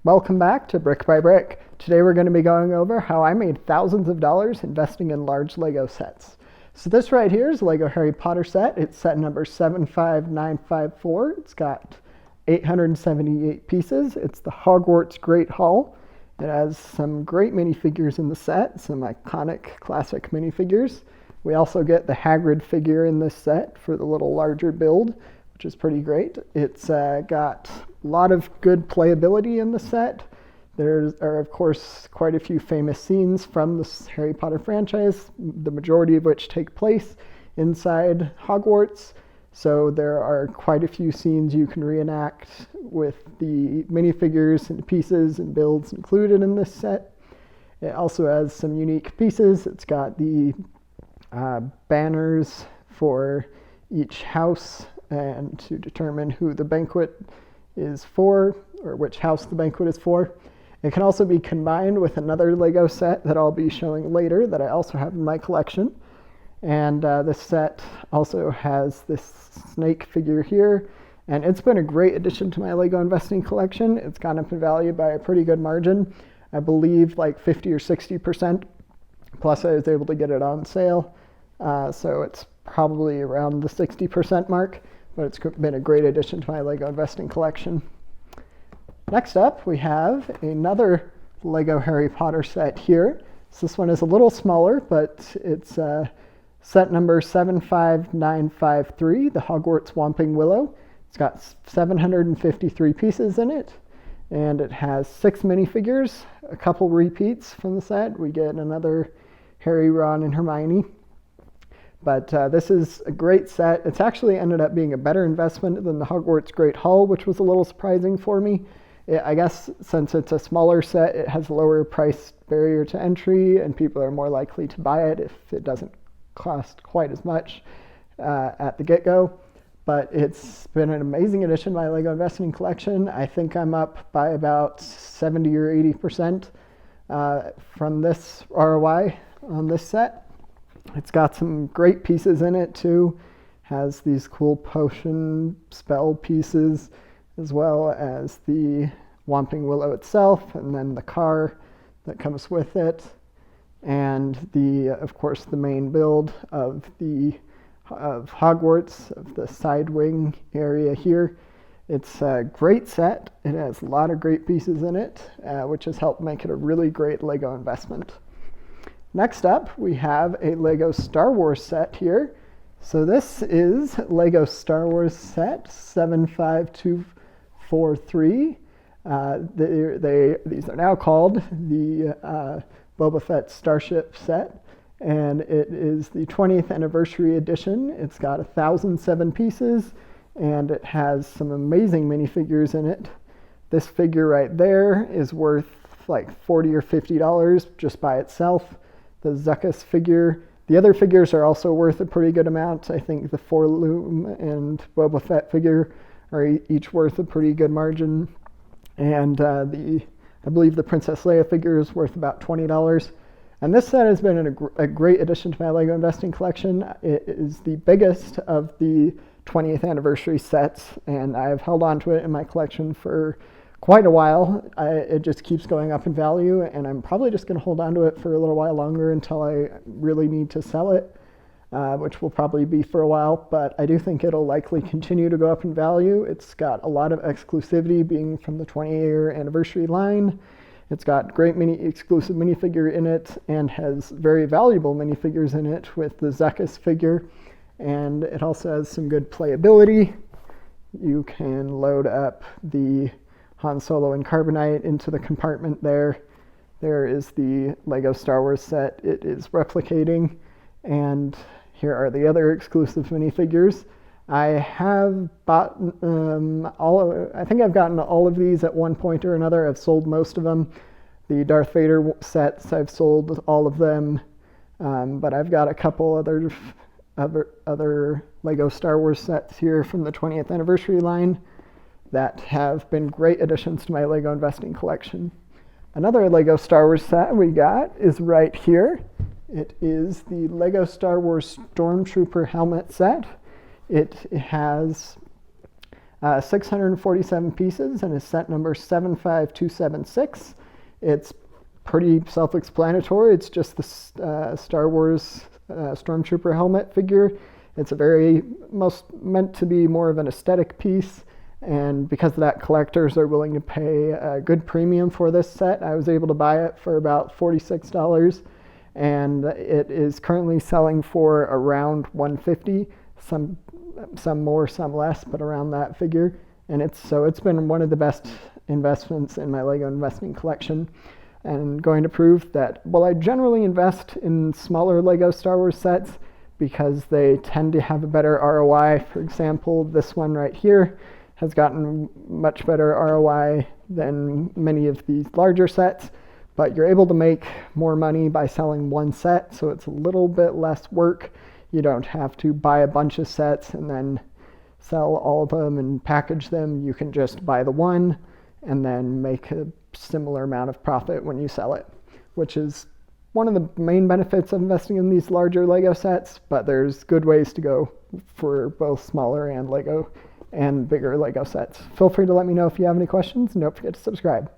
Welcome back to Brick by Brick. Today we're going to be going over how I made thousands of dollars investing in large Lego sets. So this right here is Lego Harry Potter set. It's set number 75954. It's got 878 pieces. It's the Hogwarts Great Hall. It has some great minifigures in the set, some iconic classic minifigures. We also get the Hagrid figure in this set for the little larger build, which is pretty great. It's got a lot of good playability in the set. There are, of course, quite a few famous scenes from the Harry Potter franchise, the majority of which take place inside Hogwarts. So there are quite a few scenes you can reenact with the minifigures and pieces and builds included in this set. It also has some unique pieces. It's got the banners for each house and to determine who the banquet is for, or which house the banquet is for. It can also be combined with another Lego set that I'll be showing later that I also have in my collection. And this set also has this snake figure here, and it's been a great addition to my Lego investing collection. It's gone up in value by a pretty good margin. I believe like 50 or 60%, plus I was able to get it on sale. So it's probably around the 60% mark, but it's been a great addition to my Lego investing collection. Next up, we have another Lego Harry Potter set here. So this one is a little smaller, but it's set number 75953, the Hogwarts Whomping Willow. It's got 753 pieces in it, and it has 6 minifigures, a couple repeats from the set. We get another Harry, Ron, and Hermione. But this is a great set. It's actually ended up being a better investment than the Hogwarts Great Hall, which was a little surprising for me. I guess since it's a smaller set, it has a lower price barrier to entry, and people are more likely to buy it if it doesn't cost quite as much at the get-go. But it's been an amazing addition to my Lego investing collection. I think I'm up by about 70 or 80% from this ROI on this set. It's got some great pieces in it too. Has these cool potion spell pieces, as well as the Whomping Willow itself, and then the car that comes with it, and of course, the main build of Hogwarts, of the side wing area here. It's a great set. It has a lot of great pieces in it, which has helped make it a really great Lego investment. Next up, we have a Lego Star Wars set here. So this is Lego Star Wars set 75243. These are now called the Boba Fett Starship set, and it is the 20th anniversary edition. It's got 1,007 pieces, and it has some amazing minifigures in it. This figure right there is worth like $40 or $50 just by itself. The Zuckuss figure. The other figures are also worth a pretty good amount. I think the Forloom and Boba Fett figure are each worth a pretty good margin. And I believe the Princess Leia figure is worth about $20. And this set has been a great addition to my Lego investing collection. It is the biggest of the 20th anniversary sets, and I've held on to it in my collection for quite a while. It just keeps going up in value, and I'm probably just going to hold on to it for a little while longer until I really need to sell it, which will probably be for a while, but I do think it'll likely continue to go up in value. It's got a lot of exclusivity, being from the 20-year anniversary line. It's got great exclusive minifigure in it, and has very valuable minifigures in it with the Zuckuss figure, and it also has some good playability. You can load up the Han Solo and Carbonite into the compartment there. There is the Lego Star Wars set it is replicating, and here are the other exclusive minifigures. I have bought I think I've gotten all of these at one point or another. I've sold most of them. The Darth Vader sets, I've sold all of them, but I've got a couple other Lego Star Wars sets here from the 20th anniversary line that have been great additions to my Lego investing collection. Another Lego Star Wars set we got is right here. It is the Lego Star Wars Stormtrooper helmet set. It has 647 pieces and is set number 75276. It's pretty self-explanatory. It's just the Star Wars Stormtrooper helmet figure. It's meant to be more of an aesthetic piece, and because of that, collectors are willing to pay a good premium for this set. I was able to buy it for about $46, and it is currently selling for around $150. Some more, some less, but around that figure. And it's been one of the best investments in my Lego investing collection, and going to prove that while I generally invest in smaller Lego Star Wars sets because they tend to have a better ROI. For example, this one right here has gotten much better ROI than many of these larger sets, but you're able to make more money by selling one set, so it's a little bit less work. You don't have to buy a bunch of sets and then sell all of them and package them. You can just buy the one and then make a similar amount of profit when you sell it, which is one of the main benefits of investing in these larger Lego sets, but there's good ways to go for both smaller and bigger Lego sets. Feel free to let me know if you have any questions, and don't forget to subscribe.